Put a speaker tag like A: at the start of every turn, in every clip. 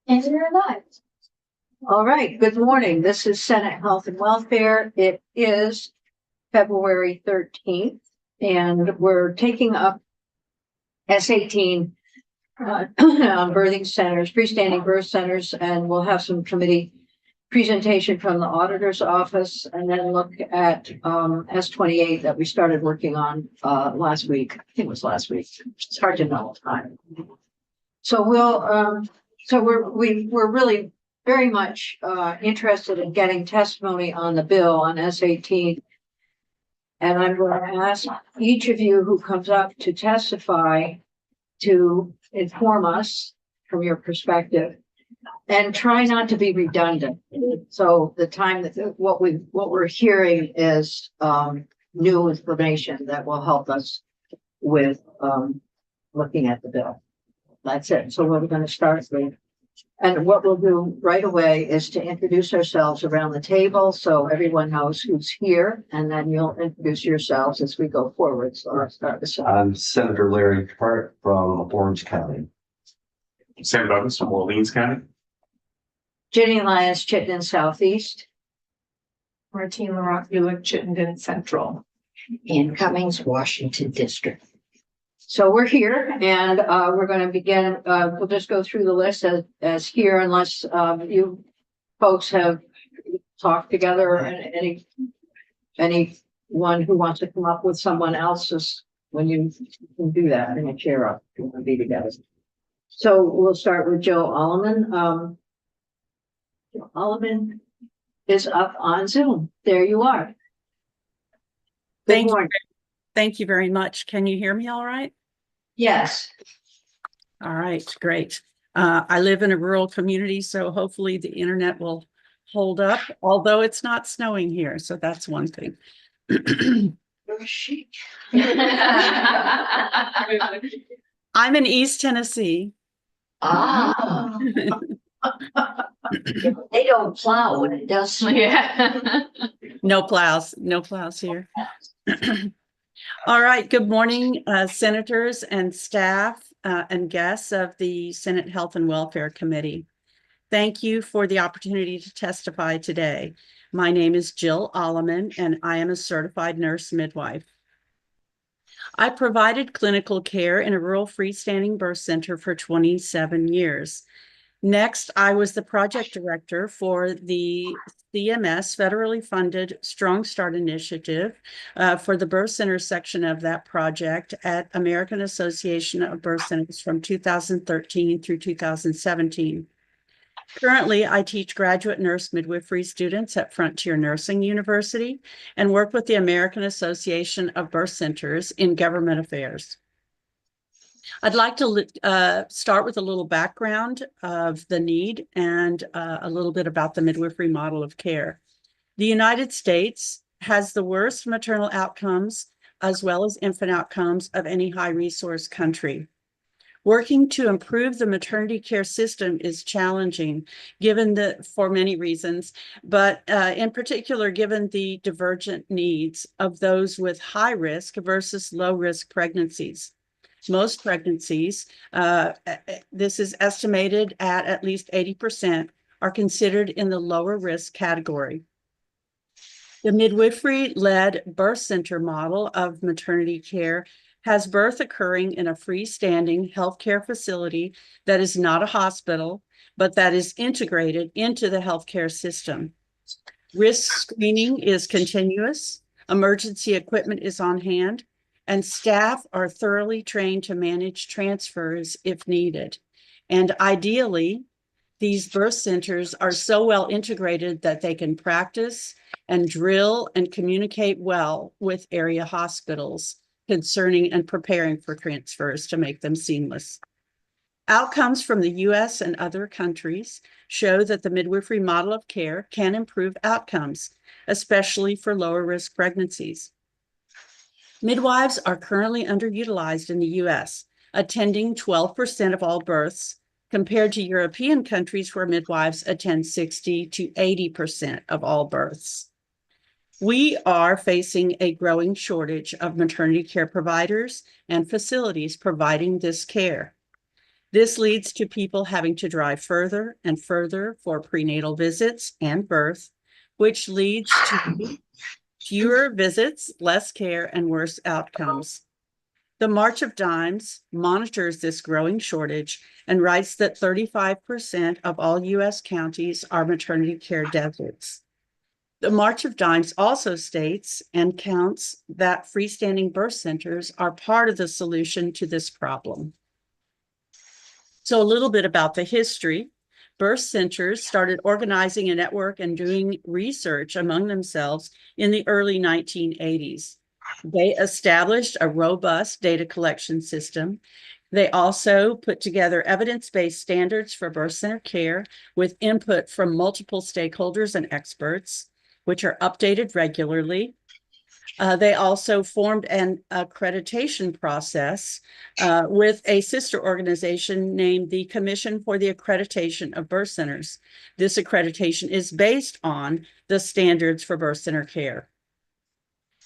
A: And you're alive.
B: All right, good morning. This is Senate Health and Welfare. It is February 13th, and we're taking up S18 on birthing centers, freestanding birth centers, and we'll have some committee presentation from the auditor's office, and then look at S28 that we started working on last week. I think it was last week. It's hard to know time. So we're really very much interested in getting testimony on the bill on S18. And I'm going to ask each of you who comes up to testify to inform us from your perspective and try not to be redundant. So the time that what we're hearing is new information that will help us with looking at the bill. That's it. So we're going to start with, and what we'll do right away is to introduce ourselves around the table so everyone knows who's here, and then you'll introduce yourselves as we go forward. So I'll start with
C: I'm Senator Larry Hart from Orange County.
D: Sam Douglas from Orleans County.
B: Jenny Lyons, Chittenden Southeast.
A: Martine LaRock, Buick, Chittenden Central.
E: In Cummings, Washington District.
B: So we're here, and we're going to begin. We'll just go through the list as here, unless you folks have talked together, and anyone who wants to come up with someone else's, when you can do that in a chair up, if you want to be together. So we'll start with Joe Alleman. Joe Alleman is up on Zoom. There you are.
F: Thank you. Thank you very much. Can you hear me all right?
B: Yes.
F: All right, great. I live in a rural community, so hopefully the internet will hold up, although it's not snowing here, so that's one thing.
B: Where is she?
F: I'm in East Tennessee.
E: Ah. They don't plow when it does snow.
A: Yeah.
F: No plows here. All right, good morning, senators and staff and guests of the Senate Health and Welfare Committee. Thank you for the opportunity to testify today. My name is Jill Alleman, and I am a certified nurse midwife. I provided clinical care in a rural freestanding birth center for 27 years. Next, I was the project director for the CMS federally funded Strong Start Initiative for the birth center section of that project at American Association of Birth Centers from 2013 through 2017. Currently, I teach graduate nurse midwifery students at Frontier Nursing University and work with the American Association of Birth Centers in government affairs. I'd like to start with a little background of the need and a little bit about the midwifery model of care. The United States has the worst maternal outcomes as well as infant outcomes of any high-resource country. Working to improve the maternity care system is challenging for many reasons, but in particular, given the divergent needs of those with high risk versus low risk pregnancies. Most pregnancies, this is estimated at least 80%, are considered in the lower risk category. The midwifery-led birth center model of maternity care has birth occurring in a freestanding healthcare facility that is not a hospital, but that is integrated into the healthcare system. Risk screening is continuous, emergency equipment is on hand, and staff are thoroughly trained to manage transfers if needed. And ideally, these birth centers are so well integrated that they can practice and drill and communicate well with area hospitals concerning and preparing for transfers to make them seamless. Outcomes from the US and other countries show that the midwifery model of care can improve outcomes, especially for lower risk pregnancies. Midwives are currently underutilized in the US, attending 12% of all births, compared to European countries where midwives attend 60 to 80% of all births. We are facing a growing shortage of maternity care providers and facilities providing this care. This leads to people having to drive further and further for prenatal visits and birth, which leads to fewer visits, less care, and worse outcomes. The March of Dimes monitors this growing shortage and writes that 35% of all U.S. counties are maternity care deserts. The March of Dimes also states and counts that freestanding birth centers are part of the solution to this problem. So a little bit about the history. Birth centers started organizing a network and doing research among themselves in the early 1980s. They established a robust data collection system. They also put together evidence-based standards for birth center care with input from multiple stakeholders and experts, which are updated regularly. They also formed an accreditation process with a sister organization named the Commission for the Accreditation of Birth Centers. This accreditation is based on the standards for birth center care.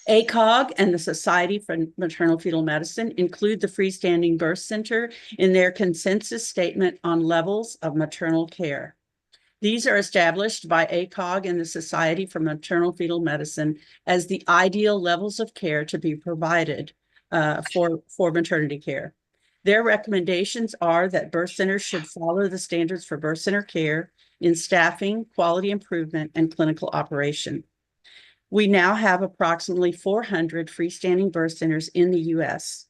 F: ACOG and the Society for Maternal Fetal Medicine include the freestanding birth center in their consensus statement on levels of maternal care. These are established by ACOG and the Society for Maternal Fetal Medicine as the ideal levels of care to be provided for maternity care. Their recommendations are that birth centers should follow the standards for birth center care in staffing, quality improvement, and clinical operation. We now have approximately 400 freestanding birth centers in the U.S.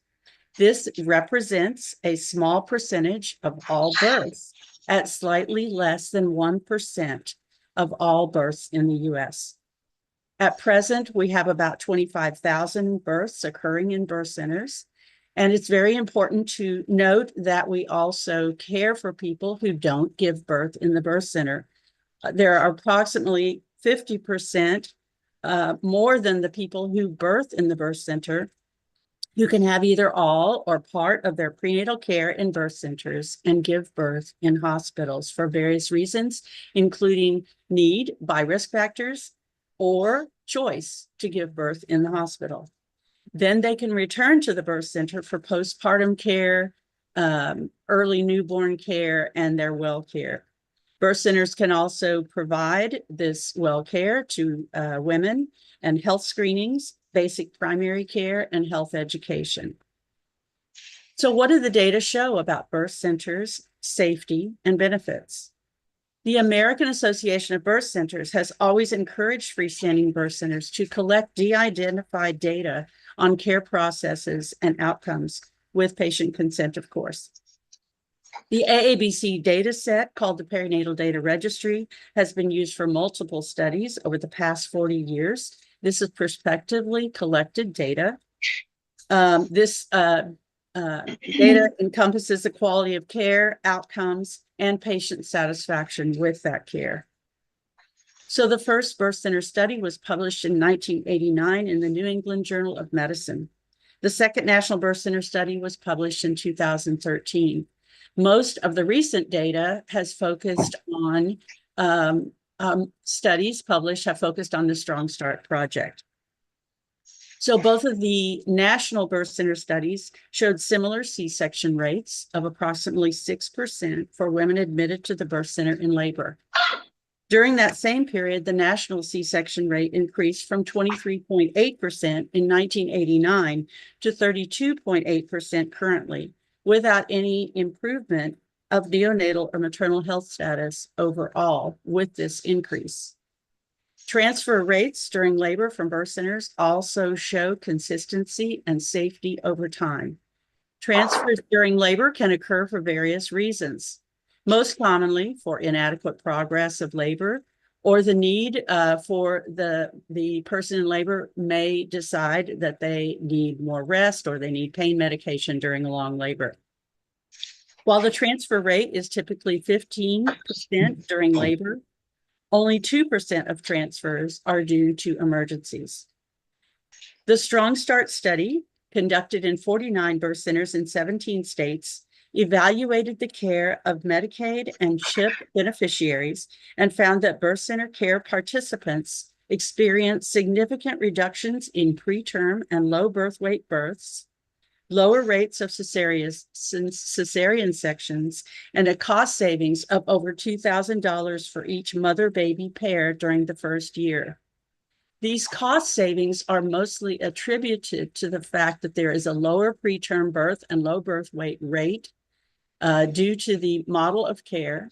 F: This represents a small percentage of all births at slightly less than 1% of all births in the U.S. At present, we have about 25,000 births occurring in birth centers. And it's very important to note that we also care for people who don't give birth in the birth center. There are approximately 50% more than the people who birth in the birth center who can have either all or part of their prenatal care in birth centers and give birth in hospitals for various reasons, including need by risk factors or choice to give birth in the hospital. Then they can return to the birth center for postpartum care, early newborn care, and their well care. Birth centers can also provide this well care to women and health screenings, basic primary care, and health education. So what do the data show about birth centers, safety, and benefits? The American Association of Birth Centers has always encouraged freestanding birth centers to collect de-identified data on care processes and outcomes with patient consent, of course. The AABC data set, called the Perinatal Data Registry, has been used for multiple studies over the past 40 years. This is prospectively collected data. This data encompasses the quality of care, outcomes, and patient satisfaction with that care. So the first birth center study was published in 1989 in the New England Journal of Medicine. The second National Birth Center study was published in 2013. Most of the recent data has focused on studies published have focused on the Strong Start project. So both of the national birth center studies showed similar C-section rates of approximately 6% for women admitted to the birth center in labor. During that same period, the national C-section rate increased from 23.8% in 1989 to 32.8% currently, without any improvement of neonatal or maternal health status overall with this increase. Transfer rates during labor from birth centers also show consistency and safety over time. Transfers during labor can occur for various reasons, most commonly for inadequate progress of labor or the need for the person in labor may decide that they need more rest or they need pain medication during a long labor. While the transfer rate is typically 15% during labor, only 2% of transfers are due to emergencies. The Strong Start study, conducted in 49 birth centers in 17 states, evaluated the care of Medicaid and CHIP beneficiaries and found that birth center care participants experienced significant reductions in preterm and low birth weight births, lower rates of cesarean sections, and a cost savings of over $2,000 for each mother-baby pair during the first year. These cost savings are mostly attributed to the fact that there is a lower preterm birth and low birth weight rate due to the model of care,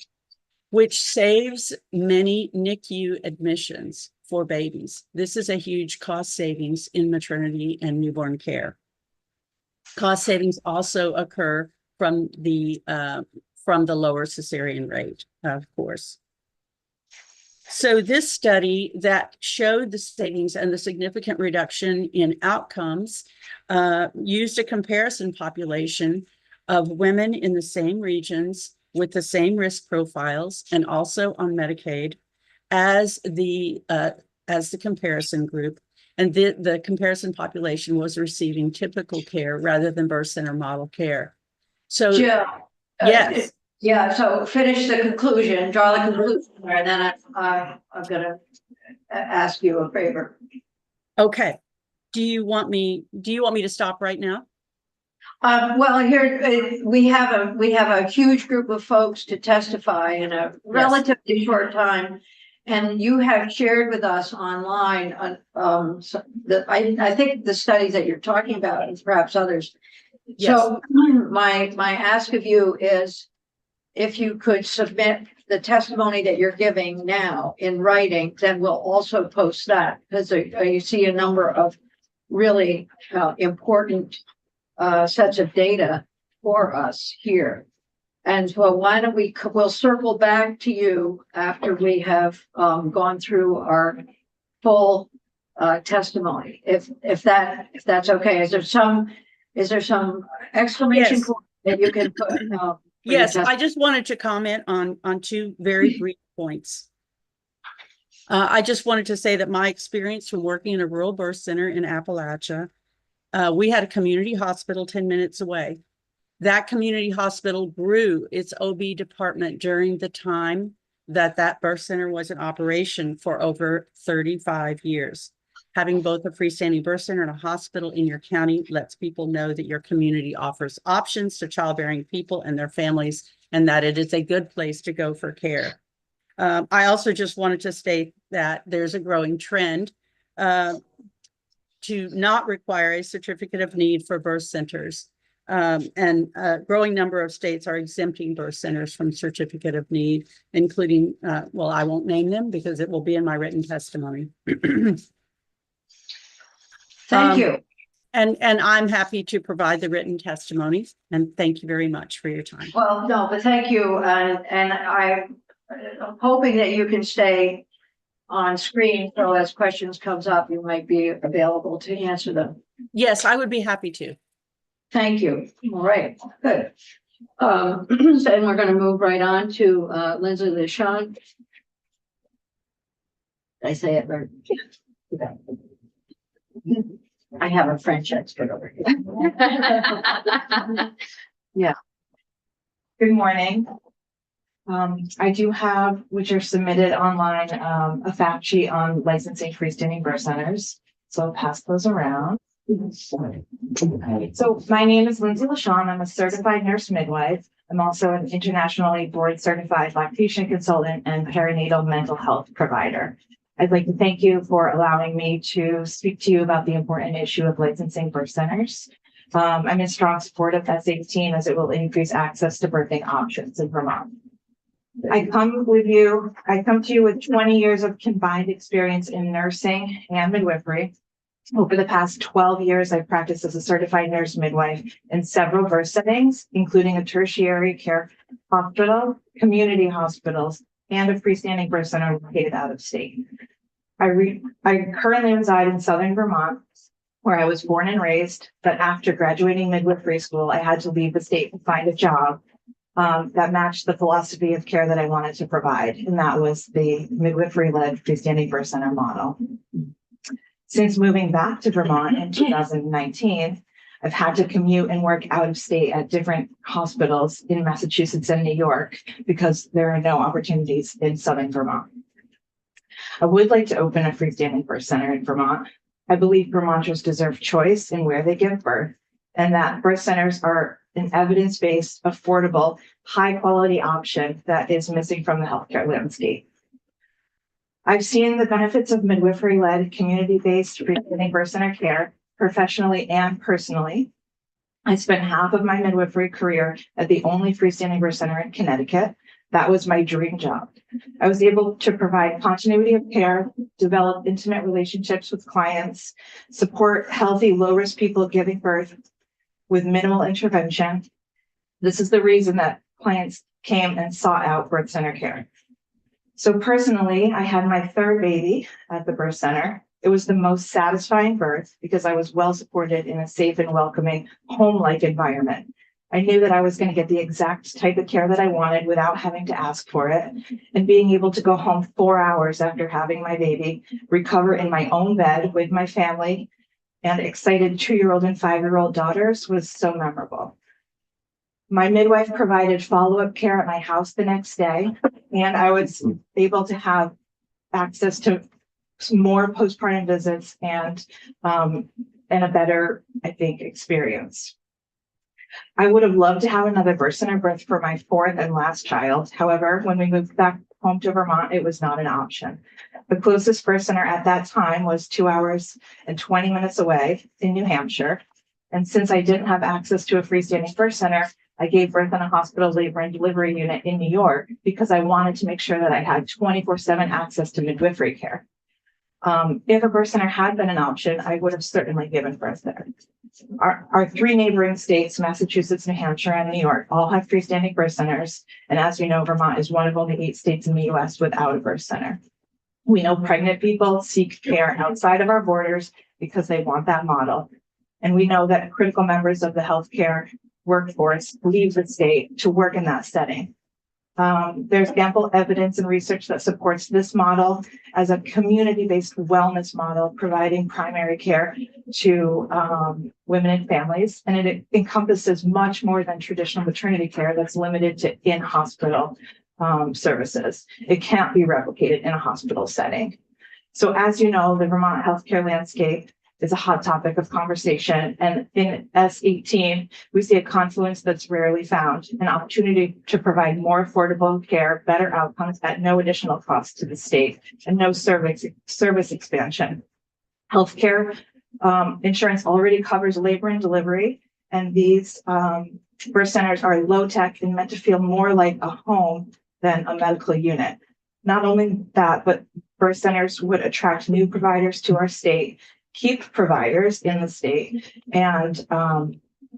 F: which saves many NICU admissions for babies. This is a huge cost savings in maternity and newborn care. Cost savings also occur from the lower cesarean rate, of course. So this study that showed the savings and the significant reduction in outcomes used a comparison population of women in the same regions with the same risk profiles and also on Medicaid as the comparison group. And the comparison population was receiving typical care rather than birth center model care. So
B: Jill.
F: yes.
B: Yeah, so finish the conclusion, draw the conclusion there, and then I'm gonna ask you a favor.
F: Okay. Do you want me to stop right now?
B: Well, here, we have a huge group of folks to testify in a relatively short time. And you have shared with us online, I think the studies that you're talking about and perhaps others.
F: Yes.
B: So my ask of you is if you could submit the testimony that you're giving now in writing, then we'll also post that because you see a number of really important sets of data for us here. And so why don't we'll circle back to you after we have gone through our full testimony, if that's okay. Is there some exclamation
F: Yes.
B: point that you can put?
F: Yes, I just wanted to comment on two very brief points. I just wanted to say that my experience from working in a rural birth center in Appalachia, we had a community hospital 10 minutes away. That community hospital grew its OB department during the time that birth center was in operation for over 35 years. Having both a freestanding birth center and a hospital in your county lets people know that your community offers options to childbearing people and their families, and that it is a good place to go for care. I also just wanted to state that there's a growing trend to not require a certificate of need for birth centers. And a growing number of states are exempting birth centers from certificate of need, including, well, I won't name them because it will be in my written testimony.
B: Thank you.
F: And I'm happy to provide the written testimonies, and thank you very much for your time.
B: Well, no, but thank you. And I'm hoping that you can stay on screen. So as questions comes up, you might be available to answer them.
F: Yes, I would be happy to.
B: Thank you. All right, good. So, and we're going to move right on to Lindsay LeSean. Did I say it right? I have a French expert over here.
G: Yeah. Good morning. I do have, which are submitted online, a fact sheet on licensing freestanding birth centers. So I'll pass those around. So my name is Lindsay LeSean. I'm a certified nurse midwife. I'm also an internationally board certified lactation consultant and perinatal mental health provider. I'd like to thank you for allowing me to speak to you about the important issue of licensing birth centers. I'm in strong support of S18 as it will increase access to birthing options in Vermont. I come to you with 20 years of combined experience in nursing and midwifery. Over the past 12 years, I've practiced as a certified nurse midwife in several birth settings, including a tertiary care hospital, community hospitals, and a freestanding birth center located out of state. I currently reside in Southern Vermont, where I was born and raised, but after graduating midwifery school, I had to leave the state to find a job that matched the philosophy of care that I wanted to provide, and that was the midwifery-led freestanding birth center model. Since moving back to Vermont in 2019, I've had to commute and work out of state at different hospitals in Massachusetts and New York because there are no opportunities in Southern Vermont. I would like to open a freestanding birth center in Vermont. I believe Vermonters deserve choice in where they give birth, and that birth centers are an evidence-based, affordable, high-quality option that is missing from the healthcare landscape. I've seen the benefits of midwifery-led, community-based freestanding birth center care professionally and personally. I spent half of my midwifery career at the only freestanding birth center in Connecticut. That was my dream job. I was able to provide continuity of care, develop intimate relationships with clients, support healthy, low-risk people giving birth with minimal intervention. This is the reason that clients came and sought out birth center care. So personally, I had my third baby at the birth center. It was the most satisfying birth because I was well supported in a safe and welcoming home-like environment. I knew that I was going to get the exact type of care that I wanted without having to ask for it. And being able to go home 4 hours after having my baby, recover in my own bed with my family and excited 2-year-old and 5-year-old daughters was so memorable. My midwife provided follow-up care at my house the next day, and I was able to have access to more postpartum visits and a better, I think, experience. I would have loved to have another birth center birth for my 4th and last child. However, when we moved back home to Vermont, it was not an option. The closest birth center at that time was 2 hours and 20 minutes away in New Hampshire. And since I didn't have access to a freestanding birth center, I gave birth in a hospital labor and delivery unit in New York because I wanted to make sure that I had 24/7 access to midwifery care. If a birth center had been an option, I would have certainly given birth there. Our 3 neighboring states, Massachusetts, New Hampshire, and New York, all have freestanding birth centers. And as we know, Vermont is one of only 8 states in the US without a birth center. We know pregnant people seek care outside of our borders because they want that model. And we know that critical members of the healthcare workforce leave the state to work in that setting. There's ample evidence and research that supports this model as a community-based wellness model, providing primary care to women and families. And it encompasses much more than traditional maternity care that's limited to in-hospital services. It can't be replicated in a hospital setting. So as you know, the Vermont healthcare landscape is a hot topic of conversation. And in S18, we see a confluence that's rarely found, an opportunity to provide more affordable care, better outcomes at no additional cost to the state, and no service expansion. Healthcare insurance already covers labor and delivery, and these birth centers are low tech and meant to feel more like a home than a medical unit. Not only that, but birth centers would attract new providers to our state, keep providers in the state, and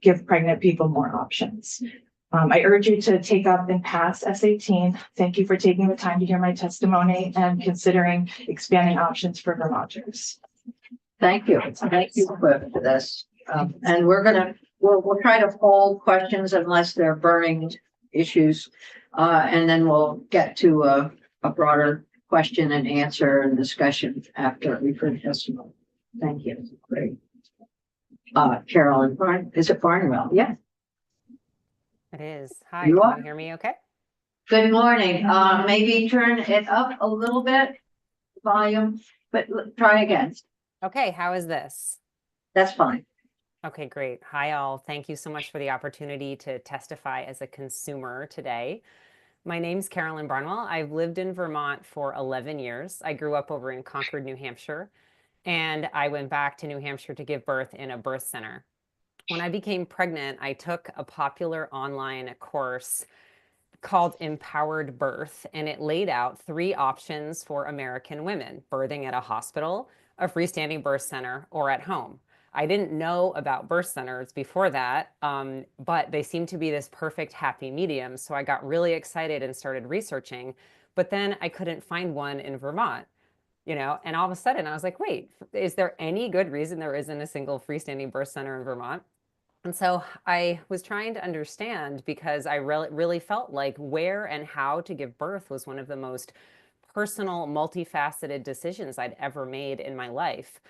G: give pregnant people more options. I urge you to take up and pass S18. Thank you for taking the time to hear my testimony and considering expanding options for Vermonters.
B: Thank you. Thank you for this. And we'll try to hold questions unless they're burning issues. And then we'll get to a broader question and answer and discussion after we've heard testimony. Thank you. Great. Carolyn, is it Barnwell? Yeah.
H: It is. Hi,
B: You
H: can
B: are?
H: you hear me okay?
B: Good morning. Maybe turn it up a little bit, volume, but try again.
H: Okay, how is this?
B: That's fine.
H: Okay, great. Hi, all. Thank you so much for the opportunity to testify as a consumer today. My name's Carolyn Barnwell. I've lived in Vermont for 11 years. I grew up over in Concord, New Hampshire, and I went back to New Hampshire to give birth in a birth center. When I became pregnant, I took a popular online course called Empowered Birth, and it laid out 3 options for American women: birthing at a hospital, a freestanding birth center, or at home. I didn't know about birth centers before that, but they seemed to be this perfect happy medium. So I got really excited and started researching, but then I couldn't find one in Vermont, and all of a sudden I was like, wait, is there any good reason there isn't a single freestanding birth center in Vermont? And so I was trying to understand, because I really felt like where and how to give birth was one of the most personal, multifaceted decisions I'd ever made in my life.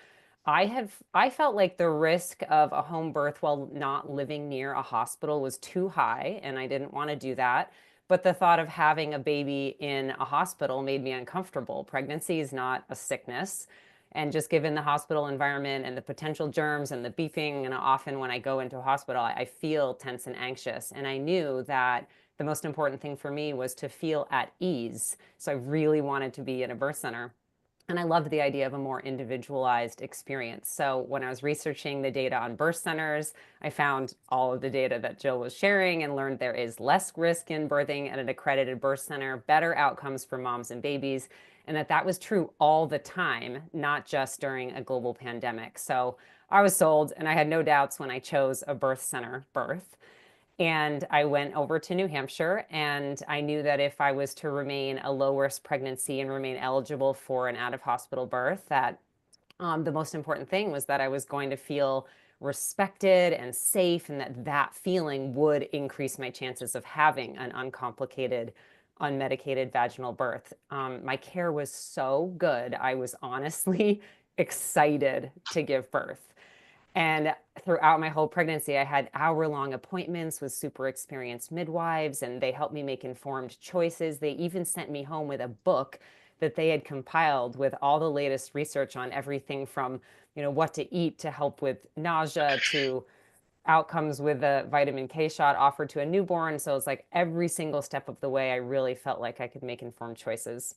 H: I felt like the risk of a home birth while not living near a hospital was too high, and I didn't want to do that. But the thought of having a baby in a hospital made me uncomfortable. Pregnancy is not a sickness. And just given the hospital environment and the potential germs and the beeping, and often when I go into a hospital, I feel tense and anxious. And I knew that the most important thing for me was to feel at ease. So I really wanted to be in a birth center. And I loved the idea of a more individualized experience. So when I was researching the data on birth centers, I found all of the data that Jill was sharing and learned there is less risk in birthing at an accredited birth center, better outcomes for moms and babies, and that was true all the time, not just during a global pandemic. So I was sold, and I had no doubts when I chose a birth center birth. And I went over to New Hampshire, and I knew that if I was to remain a low-risk pregnancy and remain eligible for an out-of-hospital birth, that the most important thing was that I was going to feel respected and safe, and that feeling would increase my chances of having an uncomplicated, unmedicated vaginal birth. My care was so good. I was honestly excited to give birth. And throughout my whole pregnancy, I had hour-long appointments with super experienced midwives, and they helped me make informed choices. They even sent me home with a book that they had compiled with all the latest research on everything from, what to eat to help with nausea to outcomes with a vitamin K shot offered to a newborn. So it's like every single step of the way, I really felt like I could make informed choices.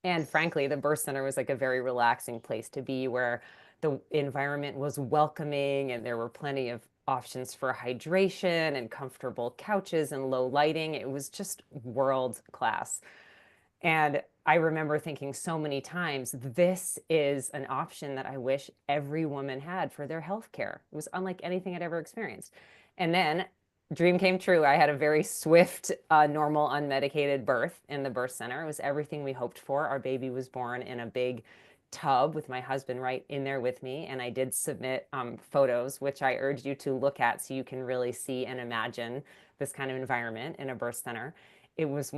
H: And frankly, the birth center was like a very relaxing place to be, where the environment was welcoming and there were plenty of options for hydration and comfortable couches and low lighting. It was just world class. And I remember thinking so many times, this is an option that I wish every woman had for their healthcare. It was unlike anything I'd ever experienced. And then dream came true. I had a very swift, normal, unmedicated birth in the birth center. It was everything we hoped for. Our baby was born in a big tub with my husband right in there with me. And I did submit photos, which I urge you to look at so you can really see and imagine this kind of environment in a birth center. It was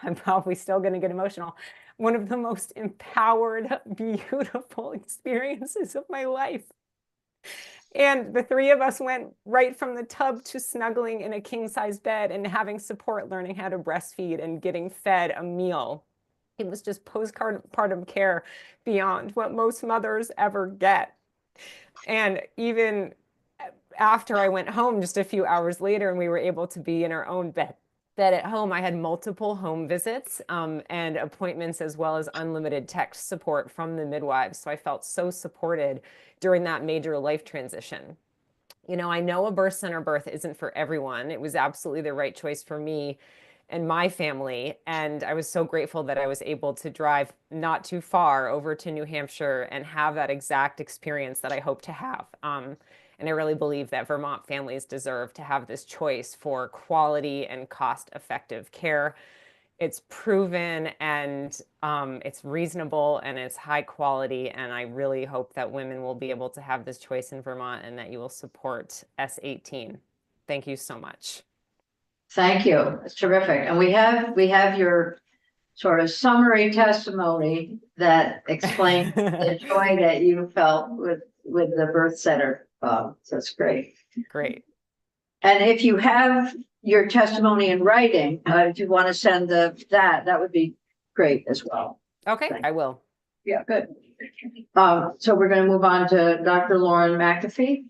H: I'm probably still going to get emotional, one of the most empowered, beautiful experiences of my life. And the three of us went right from the tub to snuggling in a king-size bed and having support, learning how to breastfeed and getting fed a meal. It was just postpartum care beyond what most mothers ever get. And even after I went home just a few hours later and we were able to be in our own bed at home, I had multiple home visits and appointments, as well as unlimited text support from the midwives. So I felt so supported during that major life transition. I know a birth center birth isn't for everyone. It was absolutely the right choice for me and my family. And I was so grateful that I was able to drive not too far over to New Hampshire and have that exact experience that I hope to have. And I really believe that Vermont families deserve to have this choice for quality and cost-effective care. It's proven, and it's reasonable, and it's high quality. And I really hope that women will be able to have this choice in Vermont, and that you will support S18. Thank you so much.
B: Thank you. It's terrific. And we have your sort of summary testimony that explains the joy that you felt with the birth center. So that's great.
H: Great.
B: And if you have your testimony in writing, if you want to send that would be great as well.
H: Okay,
B: Thanks.
H: I will.
B: Yeah, good. So we're going to move on to Dr. Lauren McAfee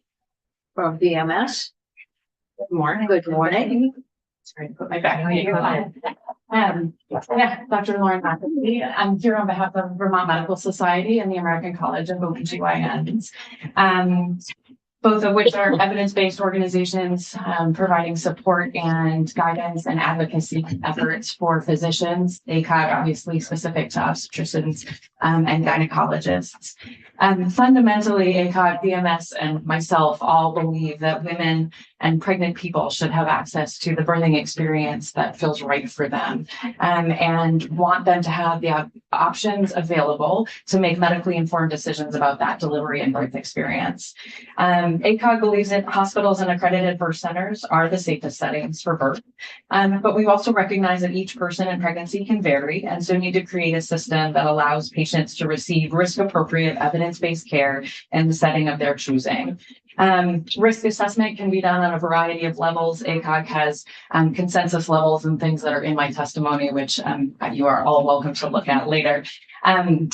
B: from VMS.
I: Good morning.
B: Good morning.
I: Sorry to put my back on you. Dr. Lauren McAfee. I'm here on behalf of Vermont Medical Society and the American College of OBGYNs. Both of which are evidence-based organizations providing support and guidance and advocacy efforts for physicians, ACOG obviously specific to obstetricians and gynecologists. Fundamentally, ACOG, VMS, and myself all believe that women and pregnant people should have access to the birthing experience that feels right for them, and want them to have the options available to make medically informed decisions about that delivery and birth experience. ACOG believes that hospitals and accredited birth centers are the safest settings for birth, but we also recognize that each person in pregnancy can vary, and so need to create a system that allows patients to receive risk-appropriate, evidence-based care in the setting of their choosing. Risk assessment can be done on a variety of levels. ACOG has consensus levels and things that are in my testimony, which you are all welcome to look at later.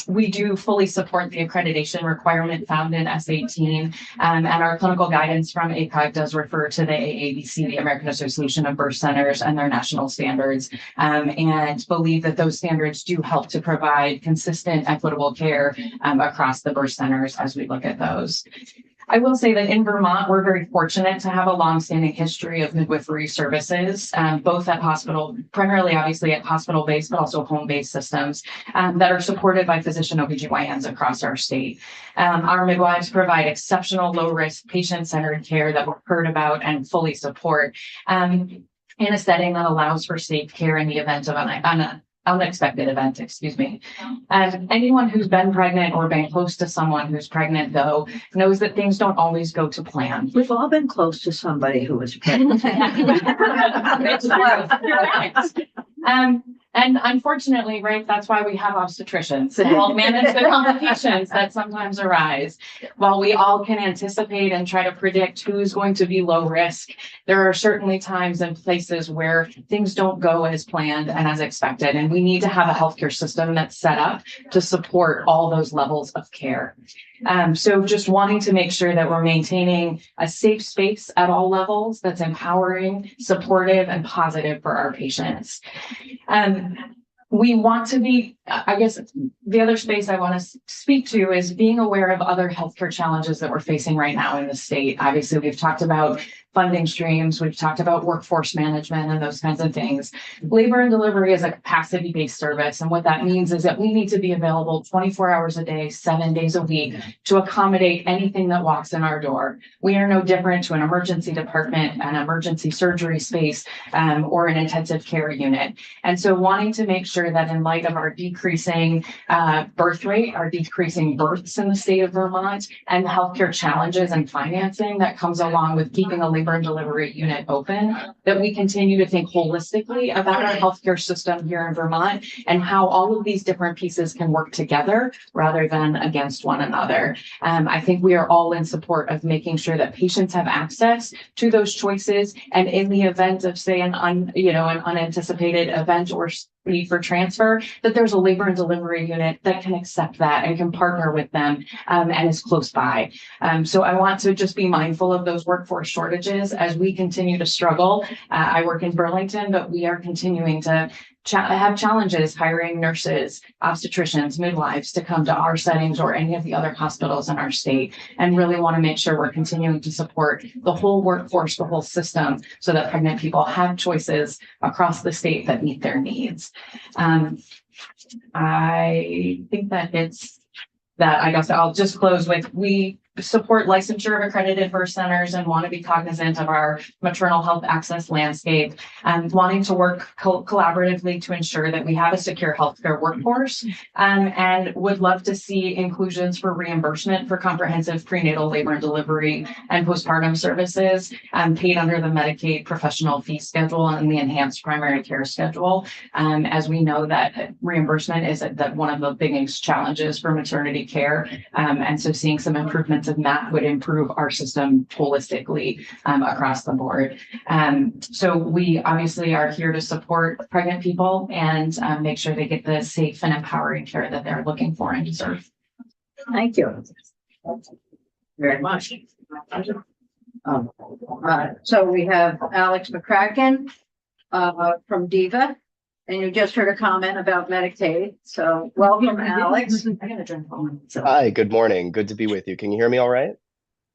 I: We do fully support the accreditation requirement found in S18, and our clinical guidance from ACOG does refer to the AABC, the American Association of Birth Centers, and their national standards, and believe that those standards do help to provide consistent, equitable care across the birth centers as we look at those. I will say that in Vermont, we're very fortunate to have a longstanding history of midwifery services, both at hospital, primarily obviously at hospital-based, but also home-based systems that are supported by physician OBGYNs across our state. Our midwives provide exceptional low-risk, patient-centered care that we've heard about and fully support in a setting that allows for safe care in the event of an unexpected event, excuse me. Anyone who's been pregnant or been close to someone who's pregnant, though, knows that things don't always go to plan.
B: We've all been close to somebody who was pregnant.
I: And unfortunately, right, that's why we have obstetricians to help manage the complications that sometimes arise. While we all can anticipate and try to predict who's going to be low risk, there are certainly times and places where things don't go as planned and as expected. And we need to have a healthcare system that's set up to support all those levels of care. So just wanting to make sure that we're maintaining a safe space at all levels that's empowering, supportive, and positive for our patients. We want to be, I guess, the other space I want to speak to is being aware of other healthcare challenges that we're facing right now in the state. Obviously, we've talked about funding streams, we've talked about workforce management and those kinds of things. Labor and delivery is a capacity-based service. And what that means is that we need to be available 24 hours a day, 7 days a week to accommodate anything that walks in our door. We are no different to an emergency department, an emergency surgery space, or an intensive care unit. And so wanting to make sure that in light of our decreasing birth rate, our decreasing births in the state of Vermont, and the healthcare challenges and financing that comes along with keeping a labor and delivery unit open, that we continue to think holistically about our healthcare system here in Vermont and how all of these different pieces can work together rather than against one another. I think we are all in support of making sure that patients have access to those choices, and in the event of, say, an unanticipated event or need for transfer, that there's a labor and delivery unit that can accept that and can partner with them and is close by. So I want to just be mindful of those workforce shortages as we continue to struggle. I work in Burlington, but we are continuing to have challenges hiring nurses, obstetricians, midwives to come to our settings or any of the other hospitals in our state, and really want to make sure we're continuing to support the whole workforce, the whole system, so that pregnant people have choices across the state that meet their needs. I think that it's that. I guess I'll just close with, we support licensure of accredited birth centers and want to be cognizant of our maternal health access landscape, and wanting to work collaboratively to ensure that we have a secure healthcare workforce, and would love to see inclusions for reimbursement for comprehensive prenatal labor and delivery and postpartum services paid under the Medicaid professional fee schedule and the enhanced primary care schedule. As we know that reimbursement is one of the biggest challenges for maternity care. And so seeing some improvements in that would improve our system holistically across the board. So we obviously are here to support pregnant people and make sure they get the safe and empowering care that they're looking for and deserve.
B: Thank you very much. So we have Alex McCracken from DIVA, and you just heard a comment about Medicaid. So welcome, Alex.
I: I gotta drink home.
J: Hi, good morning. Good to be with you. Can you hear me all right?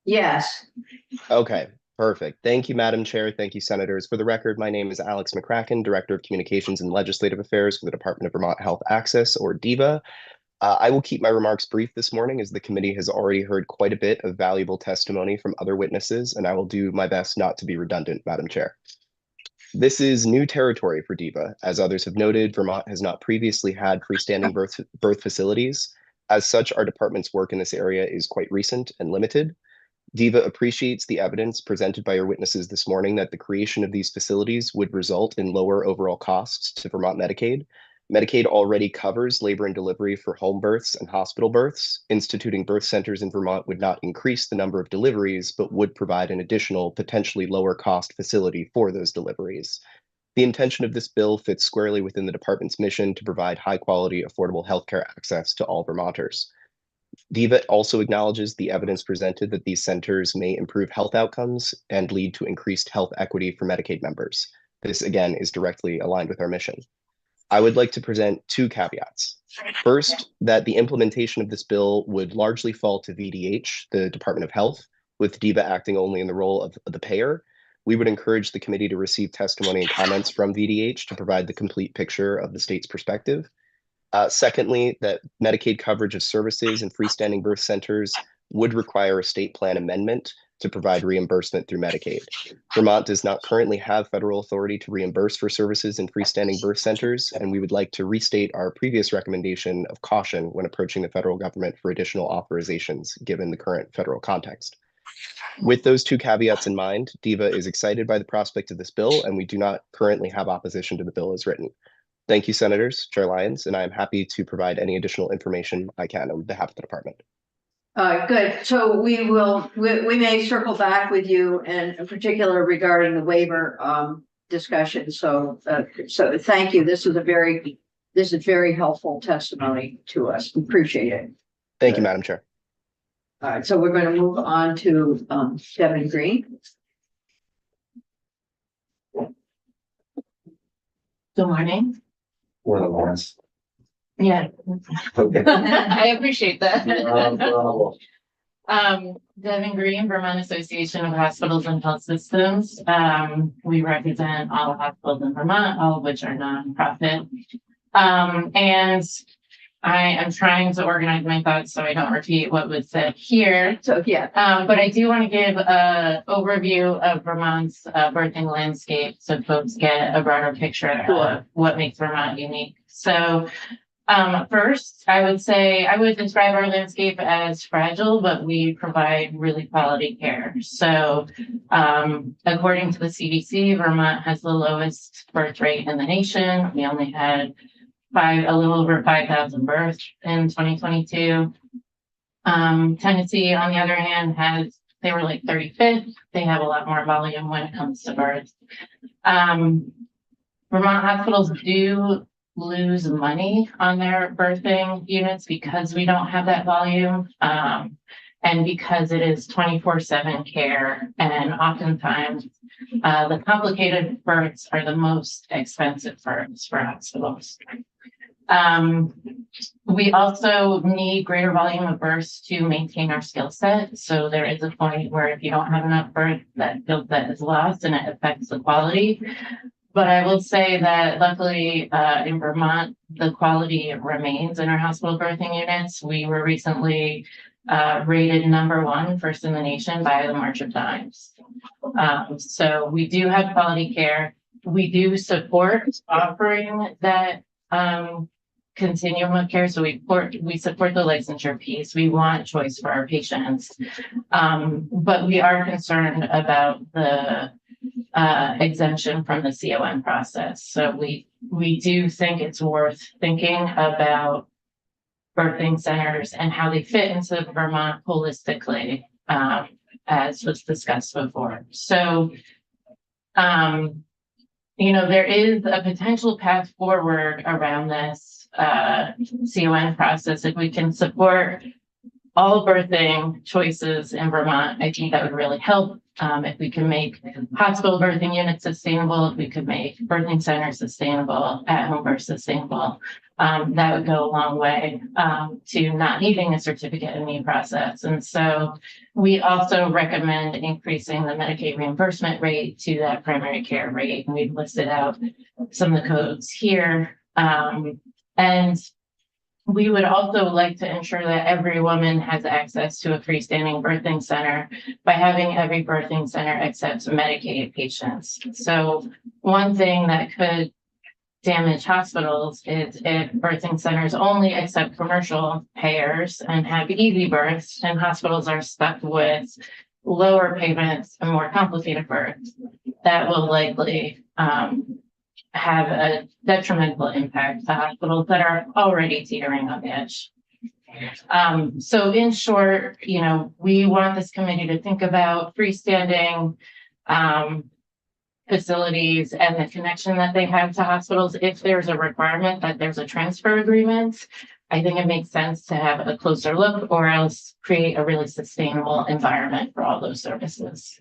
B: Yes.
J: Okay, perfect. Thank you, Madam Chair. Thank you, Senators. For the record, my name is Alex McCracken, Director of Communications and Legislative Affairs for the Department of Vermont Health Access, or DIVA. I will keep my remarks brief this morning, as the committee has already heard quite a bit of valuable testimony from other witnesses, and I will do my best not to be redundant, Madam Chair. This is new territory for DIVA. As others have noted, Vermont has not previously had freestanding birth facilities. As such, our department's work in this area is quite recent and limited. DIVA appreciates the evidence presented by your witnesses this morning that the creation of these facilities would result in lower overall costs to Vermont Medicaid. Medicaid already covers labor and delivery for home births and hospital births. Instituting birth centers in Vermont would not increase the number of deliveries, but would provide an additional, potentially lower cost facility for those deliveries. The intention of this bill fits squarely within the department's mission to provide high quality, affordable healthcare access to all Vermonters. DVA also acknowledges the evidence presented that these centers may improve health outcomes and lead to increased health equity for Medicaid members. This, again, is directly aligned with our mission. I would like to present two caveats. First, that the implementation of this bill would largely fall to VDH, the Department of Health, with DVA acting only in the role of the payer. We would encourage the committee to receive testimony and comments from VDH to provide the complete picture of the state's perspective. Secondly, that Medicaid coverage of services and freestanding birth centers would require a state plan amendment to provide reimbursement through Medicaid. Vermont does not currently have federal authority to reimburse for services in freestanding birth centers, and we would like to restate our previous recommendation of caution when approaching the federal government for additional authorizations, given the current federal context. With those two caveats in mind, DVA is excited by the prospect of this bill, and we do not currently have opposition to the bill as written. Thank you, Senators, Chair Lyons, and I am happy to provide any additional information I can on behalf of the department.
B: Good. So we may circle back with you, and in particular regarding the waiver discussion. So thank you. This is very helpful testimony to us. We appreciate it.
J: Thank you, Madam Chair.
B: All right, so we're going to move on to Devin Green.
I: Good morning.
C: One of us.
I: Yeah,
C: Okay.
I: I appreciate that.
C: No
I: Devin Green, Vermont Association of Hospitals and Health Systems. We represent all hospitals in Vermont, all of which are nonprofit. And I am trying to organize my thoughts so I don't repeat what was said here.
B: So yeah,
I: But I do want to give an overview of Vermont's birthing landscape so folks get a broader picture of what makes Vermont unique. So first, I would describe our landscape as fragile, but we provide really quality care. So according to the CDC, Vermont has the lowest birth rate in the nation. We only had a little over 5,000 births in 2022. Tennessee, on the other hand, they were like 35th. They have a lot more volume when it comes to births. Vermont hospitals do lose money on their birthing units because we don't have that volume. And because it is 24/7 care, and oftentimes the complicated births are the most expensive births for hospitals. We also need greater volume of births to maintain our skill set. So there is a point where if you don't have enough births, that skill set is lost and it affects the quality. But I will say that luckily in Vermont, the quality remains in our hospital birthing units. We were recently rated #1 first in the nation by the March of Dimes. So we do have quality care. We do support offering that continuum of care. So we support the licensure piece. We want choice for our patients. But we are concerned about the exemption from the CON process. So we do think it's worth thinking about birthing centers and how they fit into Vermont holistically, as was discussed before. So, there is a potential path forward around this CON process. If we can support all birthing choices in Vermont, I think that would really help. If we can make hospital birthing units sustainable, if we could make birthing centers sustainable, at-home birth sustainable, that would go a long way to not needing a certificate of need process. And so we also recommend increasing the Medicaid reimbursement rate to that primary care rate. And we've listed out some of the codes here. And we would also like to ensure that every woman has access to a freestanding birthing center by having every birthing center accept Medicaid patients. So one thing that could damage hospitals is if birthing centers only accept commercial payers and have easy births, and hospitals are stuck with lower payments and more complicated births. That will likely have a detrimental impact to hospitals that are already teetering on the edge. So in short, you know, we want this committee to think about freestanding facilities and the connection that they have to hospitals. If there's a requirement that there's a transfer agreement, I think it makes sense to have a closer look, or else create a really sustainable environment for all those services.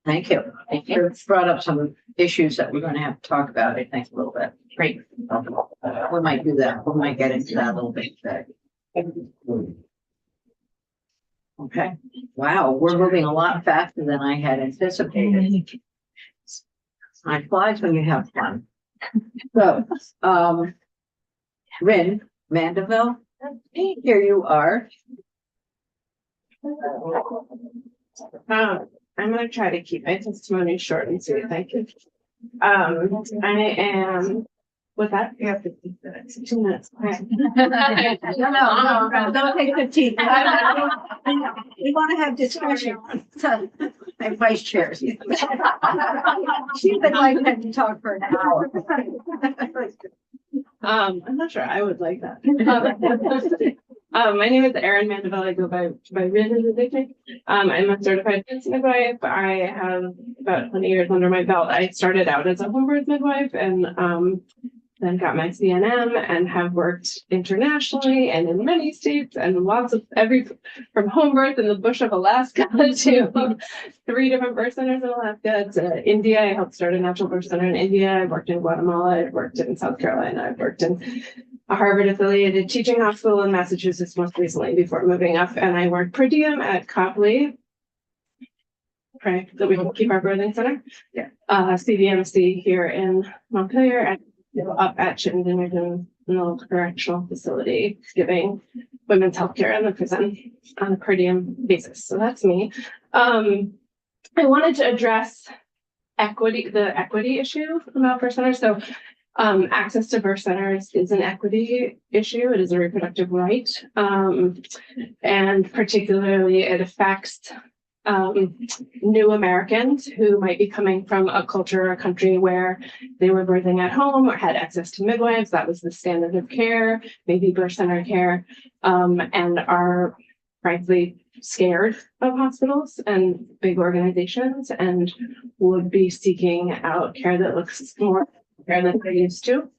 B: Thank you.
I: Thank you.
B: It's brought up some issues that we're going to have to talk about, I think, a little bit.
I: Great.
B: We might do that. We might get into that a little bit today. Okay. Wow, we're moving a lot faster than I had anticipated. Time flies when you have fun. So, Rin Mandeville, here you are.
K: I'm gonna try to keep my testimony short and sweet, thank you. I am, with that, you have 15 minutes, 2 minutes. Okay.
B: No, don't take 15. We want to have discussion. My vice chair. She's been like that to talk for an hour.
K: I'm not sure I would like that. My name is Erin Mandeville. I go by Rin as a nickname. I'm a certified midwife. I have about 20 years under my belt. I started out as a home birth midwife and then got my CNM and have worked internationally and in many states and lots of from home birth in the bush of Alaska to 3 different birth centers in Alaska to India. I helped start a natural birth center in India. I've worked in Guatemala. I've worked in South Carolina. I've worked in a Harvard affiliated teaching hospital in Massachusetts most recently before moving up. And I worked per diem at Copley. Pray that we will keep our birthing center. Yeah. CDMC here in Montpelier and up at Chittenden Correctional Facility, giving women's health care in the prison on a per diem basis. So that's me. I wanted to address the equity issue about birth centers. So access to birth centers is an equity issue. It is a reproductive right. And particularly it affects new Americans who might be coming from a culture or a country where they were birthing at home or had access to midwives. That was the standard of care, maybe birth center care, and are frankly scared of hospitals and big organizations and would be seeking out care that looks more care than they're used to.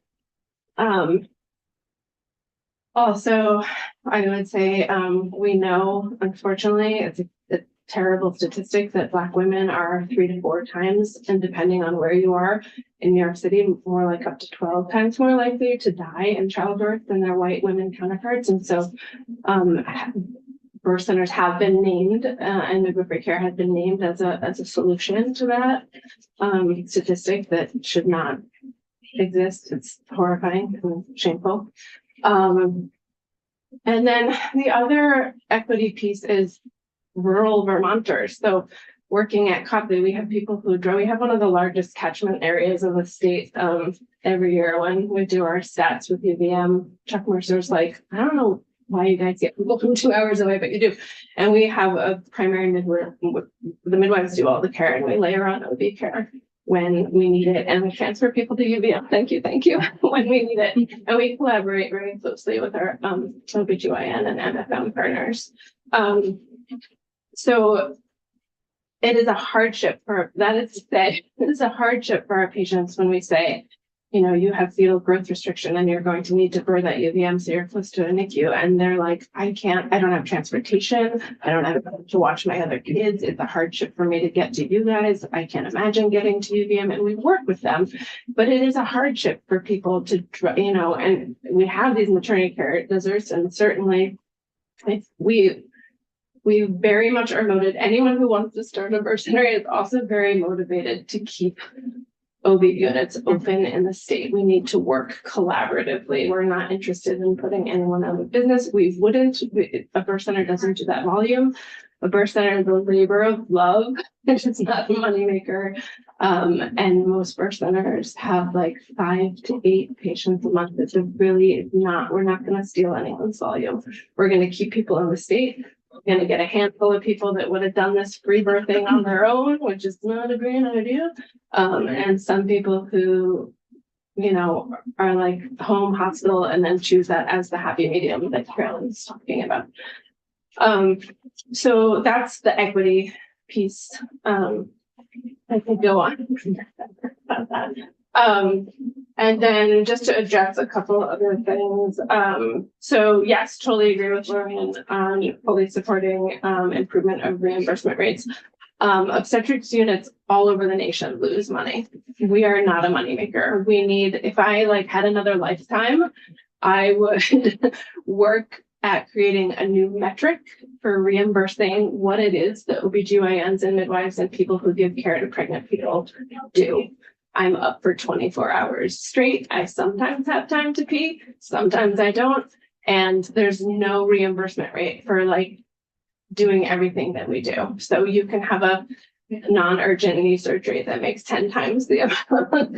K: Also, I would say we know, unfortunately, it's a terrible statistic that Black women are 3 to 4 times, and depending on where you are in New York City, more like up to 12 times more likely to die in childbirth than their white women counterparts. And so birth centers have been named and midwifery care has been named as a solution to that statistic that should not exist. It's horrifying and shameful. And then the other equity piece is rural Vermonters. So working at Copley, we have people who we have one of the largest catchment areas of the state. Every year when we do our stats with UVM, Chuck Mercer's like, I don't know why you guys get people from 2 hours away, but you do. And we have a primary midwife. The midwives do all the care and we layer on OB care when we need it, and we transfer people to UVM. Thank you. When we need it. And we collaborate very closely with our OBGYN and MFM partners. So it is a hardship it is a hardship for our patients when we say, you know, you have fetal growth restriction and you're going to need to birth at UVM, so you're close to a NICU. And they're like, I don't have transportation. I don't have to watch my other kids. It's a hardship for me to get to you guys. I can't imagine getting to UVM, and we work with them, but it is a hardship for people to, you know, and we have these maternity care deserts, and certainly we very much are motivated. Anyone who wants to start a birth center is also very motivated to keep OB units open in the state. We need to work collaboratively. We're not interested in putting anyone out of business. A birth center doesn't do that volume. A birth center is a labor of love. It's not a moneymaker. And most birth centers have like 5 to 8 patients a month. We're not going to steal anyone's volume. We're going to keep people in the state. We're gonna get a handful of people that would have done this free birthing on their own, which is not a great idea. And some people who, you know, are like home hospital and then choose that as the happy medium that Carolyn's talking about. So that's the equity piece. I could go on about that. And then just to address a couple other things. So yes, totally agree with Lorian on fully supporting improvement of reimbursement rates. Obstetrics units all over the nation lose money. We are not a moneymaker. We need, if I like had another lifetime, I would work at creating a new metric for reimbursing what it is that OBGYNs and midwives and people who give care to pregnant people do. I'm up for 24 hours straight. I sometimes have time to pee, sometimes I don't. And there's no reimbursement rate for like doing everything that we do. So you can have a non-urgent knee surgery that makes 10 times the amount.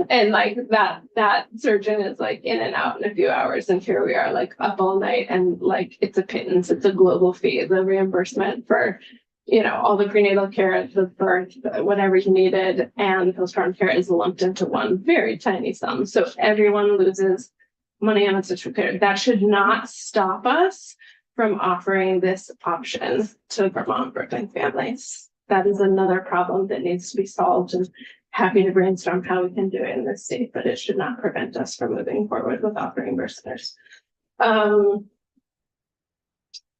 K: And like that surgeon is like in and out in a few hours. And here we are like up all night and like it's a pittance, it's a global fee, the reimbursement for, you know, all the prenatal care, the birth, whatever you needed, and postpartum care is lumped into one very tiny sum. So everyone loses money on obstetric care. That should not stop us from offering this option to Vermont birthing families. That is another problem that needs to be solved, and happy to brainstorm how we can do it in this state, but it should not prevent us from moving forward with offering birthers.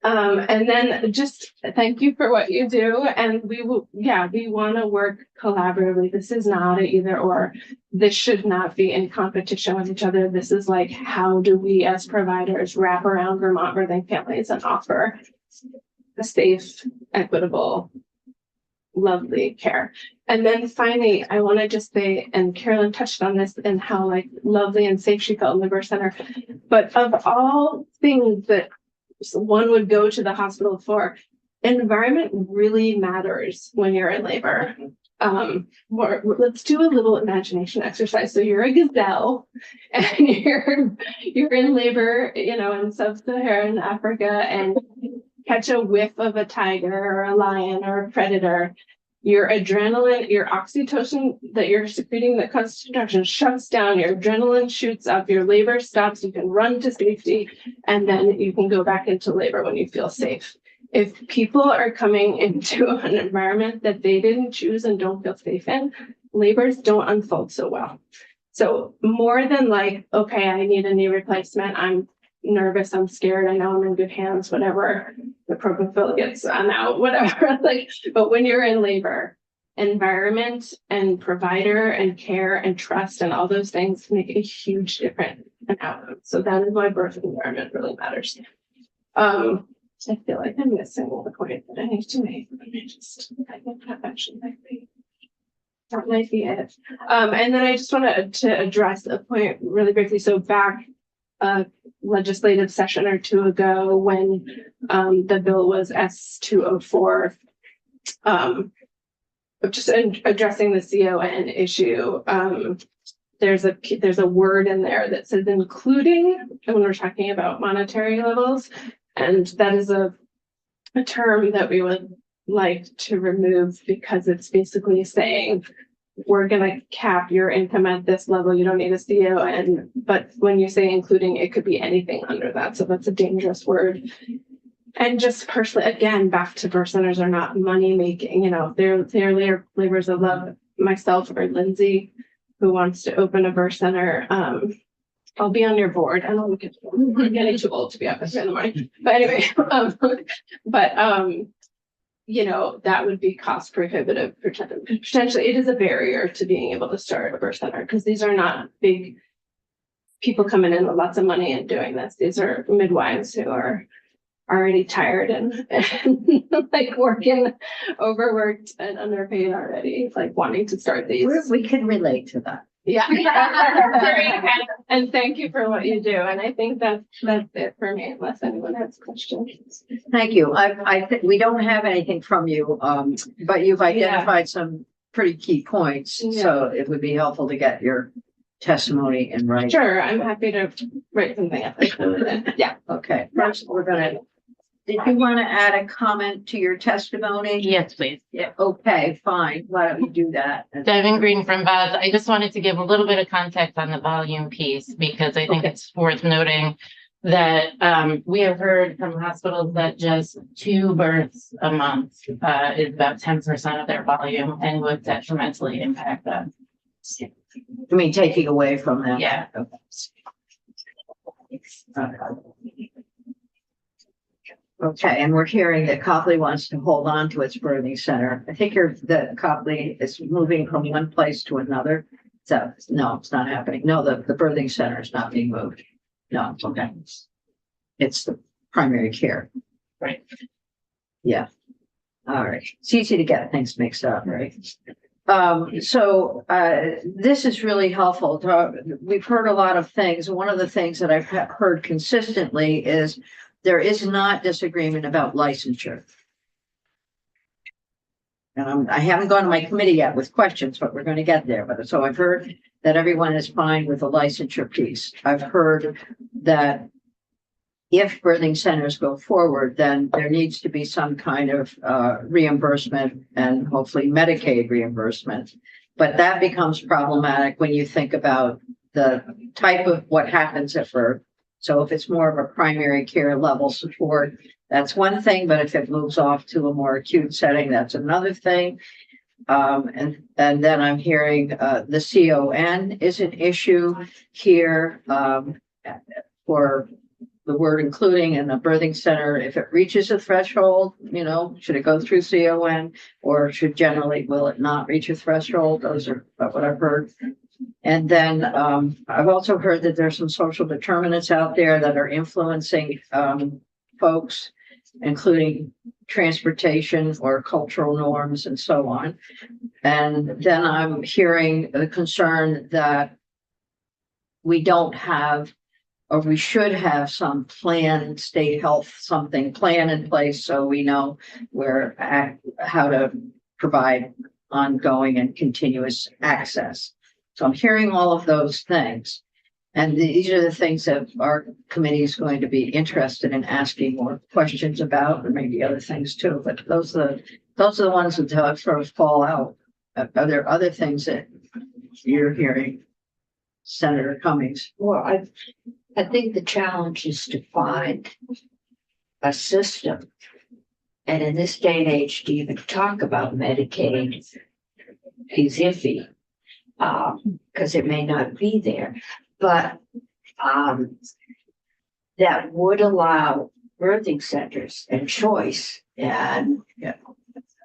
K: And then just thank you for what you do. And we will, we want to work collaboratively. This is not an either or. This should not be in competition with each other. This is like, how do we as providers wrap around Vermont birthing families and offer a safe, equitable, lovely care. And then finally, I want to just say, and Carolyn touched on this and how like lovely and safe she felt in the birth center, but of all things that one would go to the hospital for, environment really matters when you're in labor. Let's do a little imagination exercise. So you're a gazelle and you're in labor, you know, in sub-Saharan Africa, and catch a whiff of a tiger or a lion or a predator. Your adrenaline, your oxytocin that you're secreting that causes contraction shuts down, your adrenaline shoots up, your labor stops, you can run to safety, and then you can go back into labor when you feel safe. If people are coming into an environment that they didn't choose and don't feel safe in, labors don't unfold so well. So more than like, okay, I need a knee replacement, I'm nervous, I'm scared, I know I'm in good hands, whatever, the propofol gets out, whatever. Like, but when you're in labor, environment and provider and care and trust and all those things make a huge difference in outcome. So that is why birth environment really matters. I feel like I'm missing the point that I need to make. I think that actually might be. That might be it. And then I just wanted to address a point really briefly. So back a legislative session or two ago when the bill was S204, just addressing the CON issue. There's a word in there that says including, when we're talking about monetary levels, and that is a term that we would like to remove because it's basically saying we're going to cap your income at this level. You don't need a CON, but when you say including, it could be anything under that. So that's a dangerous word. And just personally, again, back to birth centers are not money making, you know, they're laborers that love myself or Lindsay, who wants to open a birth center. I'll be on your board. I don't get, I'm getting too old to be up at 3 in the morning. But anyway, you know, that would be cost prohibitive. Potentially, it is a barrier to being able to start a birth center because these are not big people coming in with lots of money and doing this. These are midwives who are already tired and like working overworked and underpaid already, like wanting to start these.
E: We can relate to that.
K: Yeah. And thank you for what you do. And I think that's it for me, unless anyone has questions.
E: Thank you. I think we don't have anything from you, but you've identified some pretty key points.
K: Yeah.
E: So it would be helpful to get your testimony in writing.
K: Sure, I'm happy to write something up. Yeah.
E: Okay. First, we're going to
B: did you want to add a comment to your testimony?
L: Yes, please.
B: Yeah, okay, fine. Why don't you do that?
L: Devin Green from Buzz. I just wanted to give a little bit of context on the volume piece because I think it's worth noting that we have heard from hospitals that just 2 births a month is about 10% of their volume and would detrimentally impact them.
B: I mean, taking away from them.
L: Yeah.
B: Okay, and we're hearing that Copley wants to hold on to its birthing center. I think that Copley is moving from one place to another. So, no, it's not happening. No, the birthing center is not being moved. No, okay. It's the primary care.
L: Right.
B: Yeah. All right. It's easy to get things mixed up, right? This is really helpful. We've heard a lot of things. One of the things that I've heard consistently is there is not disagreement about licensure. And I haven't gone to my committee yet with questions, but we're going to get there. But so I've heard that everyone is fine with the licensure piece. I've heard that if birthing centers go forward, then there needs to be some kind of reimbursement and hopefully Medicaid reimbursement. But that becomes problematic when you think about the type of what happens at birth. So if it's more of a primary care level support, that's one thing, but if it moves off to a more acute setting, that's another thing. And then I'm hearing the CON is an issue here for the word including in the birthing center. If it reaches a threshold, should it go through CON or will it not reach a threshold? Those are what I've heard. And then I've also heard that there's some social determinants out there that are influencing folks, including transportation or cultural norms and so on. And then I'm hearing the concern that we don't have, or we should have some plan, state health, plan in place so we know how to provide ongoing and continuous access. So I'm hearing all of those things. And these are the things that our committee is going to be interested in asking more questions about, and maybe other things too. But those are the ones that sort of fall out. Are there other things that you're hearing, Senator Cummings?
M: Well, I think the challenge is to find a system. And in this day and age, to even talk about Medicaid is iffy. Because it may not be there, but that would allow birthing centers and choice. And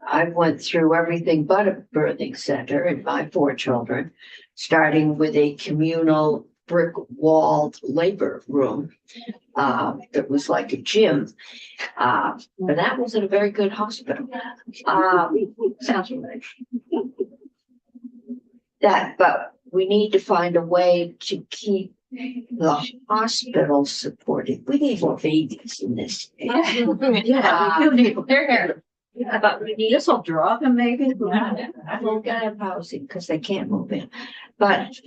M: I went through everything but a birthing center in my 4 children, starting with a communal brick-walled labor room that was like a gym. But that was at a very good hospital.
B: Sounds familiar.
M: But we need to find a way to keep the hospital supported. We need more babies in this.
B: Yeah, they're here.
M: But we need.
B: This will draw them maybe.
M: We'll get have housing because they can't move in. But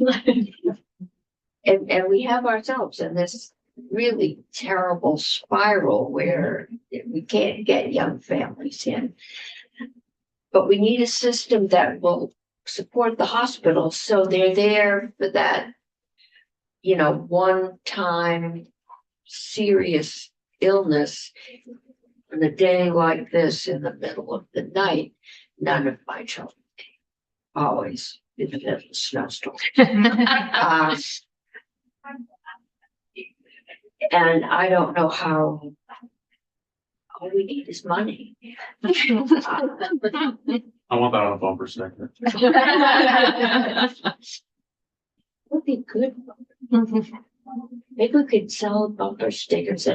M: and we have ourselves in this really terrible spiral where we can't get young families in. But we need a system that will support the hospital so they're there for that, one-time serious illness. On a day like this in the middle of the night, none of my children always in the middle of a snowstorm. And I don't know how. All we need is money.
D: I want that on a bumper sticker.
M: Would be good. Maybe we could sell bumper stickers.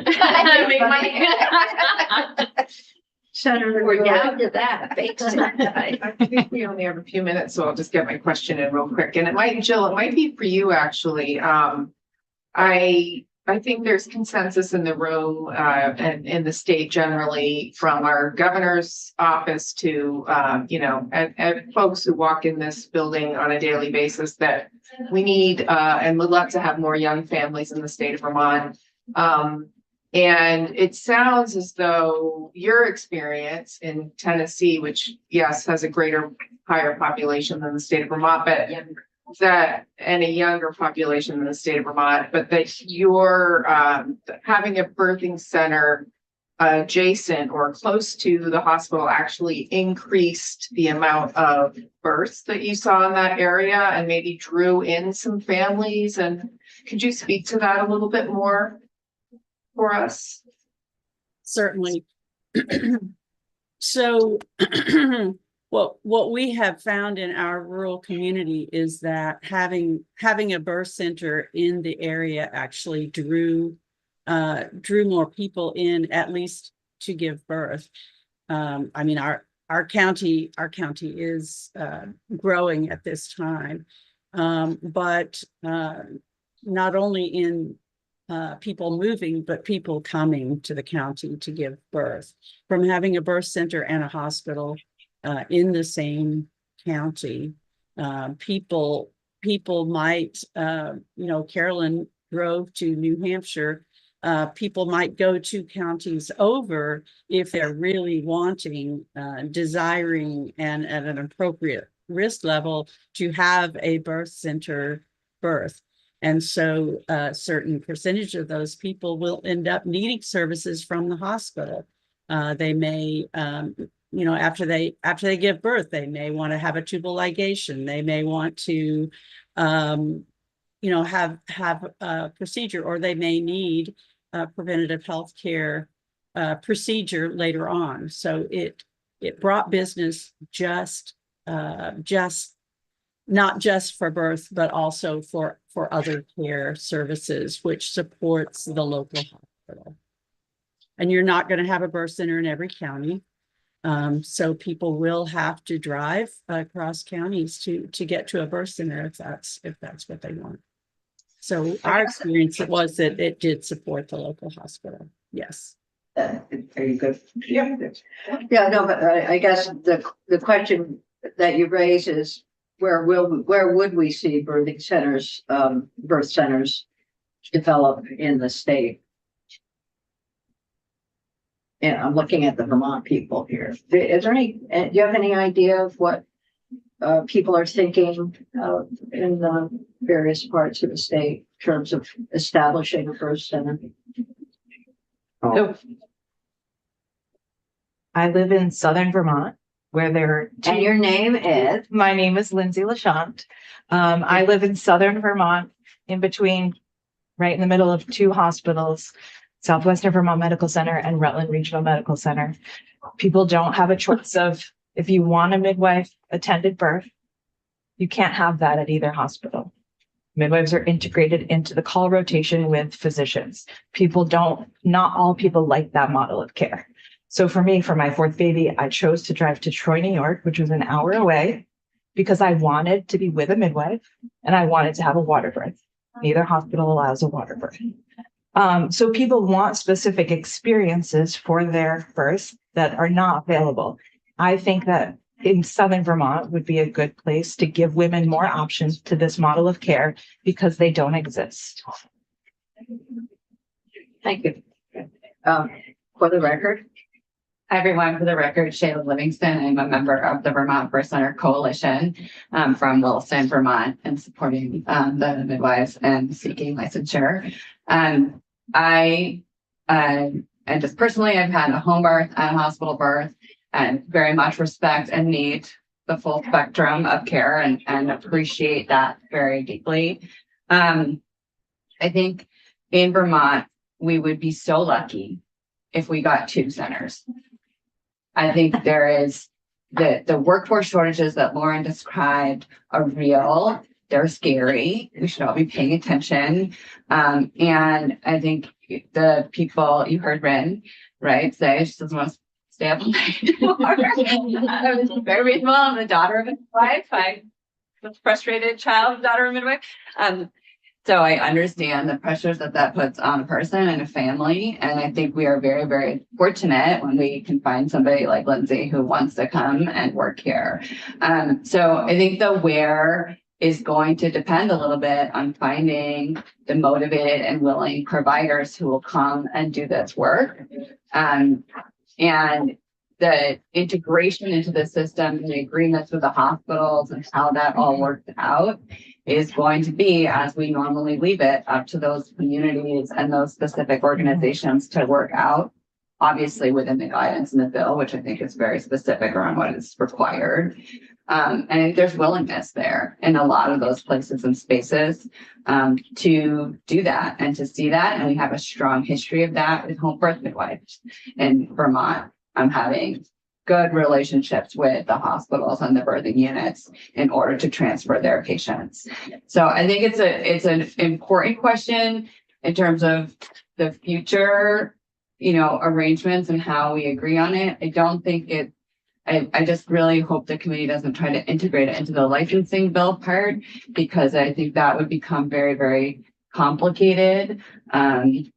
B: Senator,
M: we're down to that.
N: I think we only have a few minutes, so I'll just get my question in real quick. And Jill, it might be for you actually. I think there's consensus in the room and in the state generally, from our governor's office to and folks who walk in this building on a daily basis, that we need and would love to have more young families in the state of Vermont. And it sounds as though your experience in Tennessee, which yes, has a higher population than the state of Vermont, but and a younger population than the state of Vermont, but that you're having a birthing center adjacent or close to the hospital actually increased the amount of births that you saw in that area and maybe drew in some families. And could you speak to that a little bit more for us?
F: Certainly. So what we have found in our rural community is that having a birth center in the area actually drew more people in, at least to give birth. I mean, our county is growing at this time, but not only in people moving, but people coming to the county to give birth. From having a birth center and a hospital in the same county, people might, Carolyn drove to New Hampshire. People might go 2 counties over if they're really wanting, desiring, and at an appropriate risk level to have a birth center birth. And so a certain percentage of those people will end up needing services from the hospital. They may, after they give birth, they may want to have a tubal ligation. They may want to, have a procedure, or they may need preventative health care procedure later on. So it brought business just not just for birth, but also for other care services, which supports the local hospital. And you're not going to have a birth center in every county. So people will have to drive across counties to get to a birth center if that's what they want. So our experience was that it did support the local hospital. Yes.
M: Are you good?
N: Yeah.
B: Yeah, no, but I guess the question that you raise is where would we see birth centers develop in the state? And I'm looking at the Vermont people here. Is there do you have any idea of what people are thinking in the various parts of the state in terms of establishing a birth center?
G: Oh. I live in southern Vermont, where there are
B: And your name is?
G: My name is Lindsay Lachant. I live in southern Vermont, in between, right in the middle of 2 hospitals, Southwestern Vermont Medical Center and Rutland Regional Medical Center. People don't have a choice of, if you want a midwife attended birth, you can't have that at either hospital. Midwives are integrated into the call rotation with physicians. Not all people like that model of care. So for me, for my 4th baby, I chose to drive to Troy, New York, which was an hour away, because I wanted to be with a midwife and I wanted to have a water birth. Neither hospital allows a water birth. So people want specific experiences for their births that are not available. I think that in southern Vermont would be a good place to give women more options to this model of care, because they don't exist.
B: Thank you. For the record.
O: Hi, everyone. For the record, Shayla Livingston. I'm a member of the Vermont Birth Center Coalition from Williston, Vermont, and supporting the midwives and seeking licensure. And just personally, I've had a home birth and a hospital birth, and very much respect and need the full spectrum of care and appreciate that very deeply. I think in Vermont, we would be so lucky if we got 2 centers. I think there is the workforce shortages that Lauren described are real. They're scary. We should all be paying attention. And I think the people, you heard Rin, right, say she doesn't want to stay up all night anymore. I was very reasonable. I'm the daughter of a midwife. I'm a frustrated child, daughter of a midwife. So I understand the pressures that puts on a person and a family. And I think we are very, very fortunate when we can find somebody like Lindsay who wants to come and work here. So I think the where is going to depend a little bit on finding the motivated and willing providers who will come and do this work. And the integration into the system and the agreements with the hospitals and how that all works out is going to be, as we normally leave it, up to those communities and those specific organizations to work out, obviously within the guidance in the bill, which I think is very specific around what is required. And there's willingness there in a lot of those places and spaces to do that and to see that. And we have a strong history of that with home birth midwives in Vermont. I'm having good relationships with the hospitals and the birthing units in order to transfer their patients. So I think it's an important question in terms of the future, arrangements and how we agree on it. I don't think I just really hope the committee doesn't try to integrate it into the licensing bill part, because I think that would become very, very complicated. And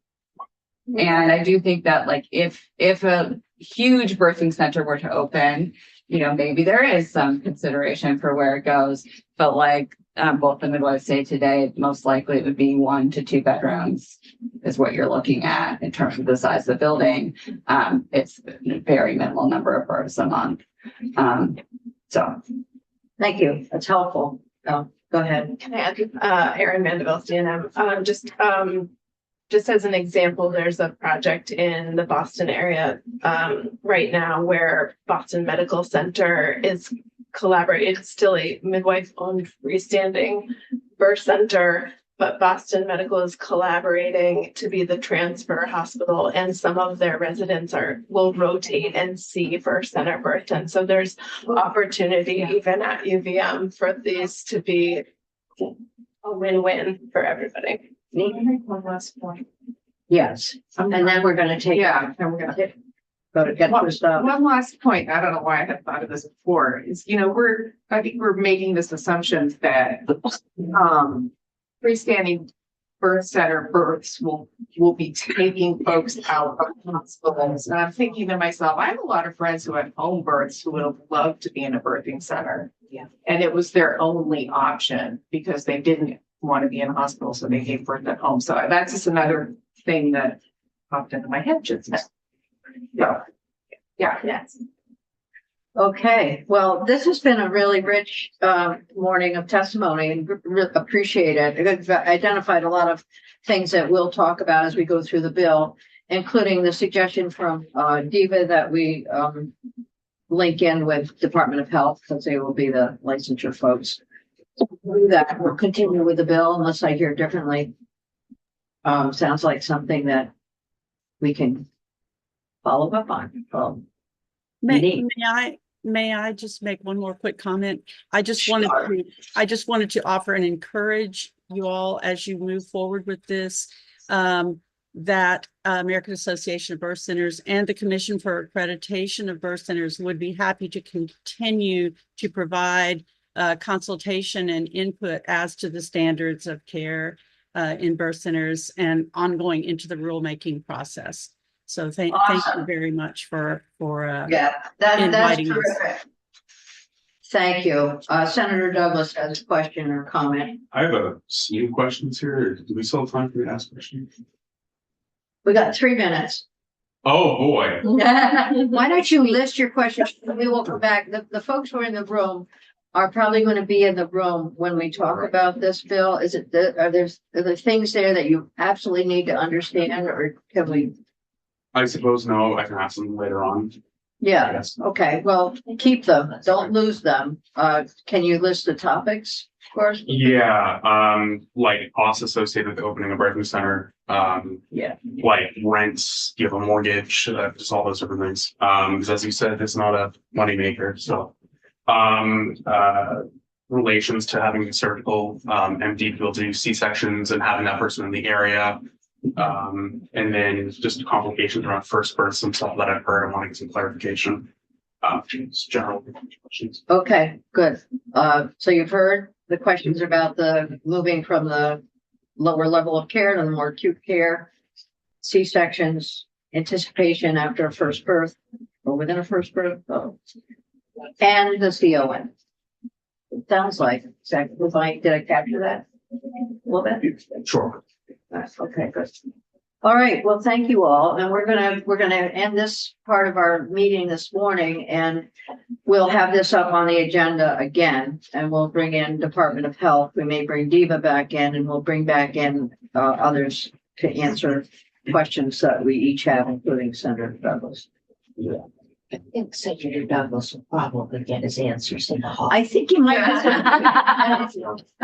O: I do think that if a huge birthing center were to open, maybe there is some consideration for where it goes. But both the midwives say today, most likely it would be 1 to 2 bedrooms is what you're looking at in terms of the size of the building. It's a very minimal number of births a month. So
B: Thank you. That's helpful. Go ahead.
K: Can I add, Erin Mandeville, CNM, just as an example, there's a project in the Boston area right now where Boston Medical Center is collaborating. It's still a midwife-owned freestanding birth center, but Boston Medical is collaborating to be the transfer hospital, and some of their residents will rotate and see birth center birth. And so there's opportunity even at UVM for these to be a win-win for everybody.
B: One last point. Yes, and then we're gonna take.
N: Yeah, and we're gonna
B: go to get to stuff.
N: One last point, I don't know why I had thought of this before, is, I think we're making this assumption that freestanding birth center births will be taking folks out of hospitals. And I'm thinking to myself, I have a lot of friends who had home births who would have loved to be in a birthing center.
B: Yeah.
N: And it was their only option because they didn't want to be in a hospital, so they gave birth at home. So that's just another thing that popped into my head just now. So, yeah.
B: Yes. Okay, well, this has been a really rich morning of testimony, and appreciate it. It identified a lot of things that we'll talk about as we go through the bill, including the suggestion from Diva that we link in with Department of Health, because they will be the licensure folks. That we'll continue with the bill unless I hear differently. Sounds like something that we can follow up on.
F: May I just make one more quick comment? I just wanted to offer and encourage you all as you move forward with this, that American Association of Birth Centers and the Commission for Accreditation of Birth Centers would be happy to continue to provide consultation and input as to the standards of care in birth centers and ongoing into the rulemaking process. So thank you very much for
B: that's
F: inviting us.
B: terrific. Thank you. Senator Douglas has a question or comment.
D: I have a few questions here. Do we still have time for me to ask questions?
B: We got 3 minutes.
D: Oh, boy.
B: Why don't you list your questions? We will come back. The folks who are in the room are probably going to be in the room when we talk about this bill. Are there things there that you absolutely need to understand, or can we?
D: I suppose no, I can ask them later on.
B: Yeah,
D: Yes.
B: okay, well, keep them, don't lose them. Can you list the topics, of course?
D: Yeah, like costs associated with opening a birthing center,
B: Yeah.
D: like rents, you have a mortgage, just all those different things. Because as you said, it's not a moneymaker, so. Relations to having surgical MD to be able to do C-sections and having that person in the area. And then just complications around first birth, some stuff that I've heard. I want to get some clarification. Just general questions.
B: Okay, good. So you've heard the questions about the moving from the lower level of care to the more acute care, C-sections, anticipation after a first birth or within a first birth, and the CON. it sounds like. Exactly. Did I capture that? A little bit?
D: Sure.
B: Okay, good. All right, well, thank you all, and we're gonna end this part of our meeting this morning, and we'll have this up on the agenda again, and we'll bring in Department of Health. We may bring Diva back in, and we'll bring back in others to answer questions that we each have, including Senator Douglas.
M: I think Senator Douglas will probably get his answers in the hall.
B: I think he might. I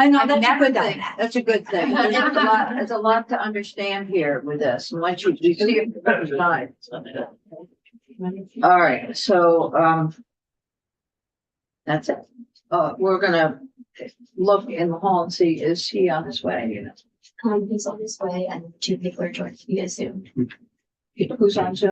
B: know,
M: I've
B: that's a
M: never
B: good
M: done
B: thing.
M: that.
B: That's a good thing. There's a lot to understand here with this. And once you see it for the first time. All right, so, that's it. We're gonna look in the hall and see, is he on his way, you know?
A: He's on his way and two people are joining via Zoom.
B: Who's on Zoom?